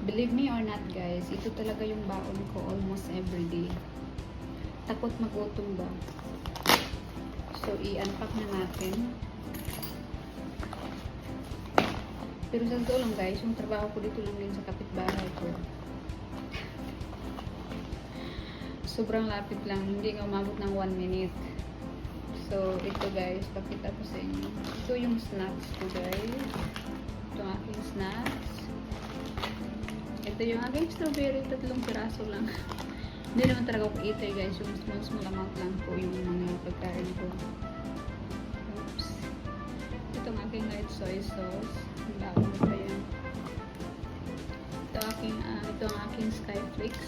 Believe me or not guys, ito talaga yung baon ko almost everyday. Takot magutom ba? So, i-unpack na natin. Pero sa totoo lang guys, yung trabaho ko dito lang din sa kapitbahay ko. Sobrang lapit lang, hindi nga umabot ng 1 minute. So, ito guys, pakita ko sa inyo. Ito yung snacks ko guys. Ito ang aking snacks. Ito yung aking strawberry, 3 piraso lang. Hindi naman talaga ako eater guys, yung small amount lang po yung mga pagkain ko. Oops. Ito ang aking light soy sauce. Ang baon ko pa yan. Ito ang aking skyflakes.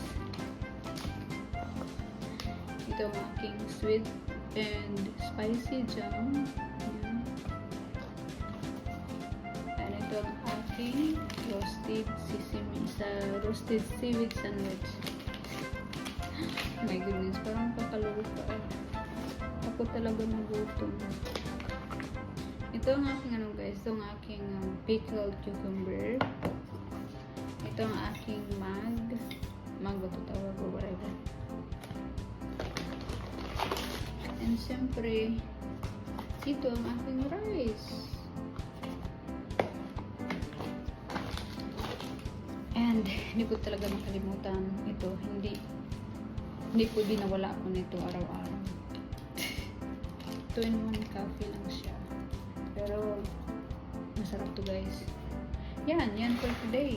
Ito ang aking sweet and spicy jam. Ayan. And ito ang aking roasted seaweed sandwich. My goodness, parang pakaluro pa. Ako talaga nagutom. Ito ang aking guys, ito ang aking pickled cucumber. Ito ang aking mango to tawag o whatever. And syempre, ito ang aking rice. And hindi ko talaga makalimutan ito. Hindi po dinawala ako nito araw-araw. 2-in-1 coffee lang siya. Pero, masarap to guys. Yan for today.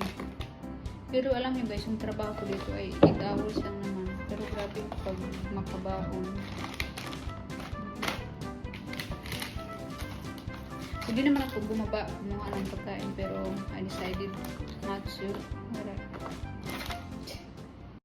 Pero alam niyo guys, yung trabaho ko dito ay 8 hours lang naman. Pero grabe pag makabahon. Hindi naman ako kumuha ng pagkain pero I decided not to.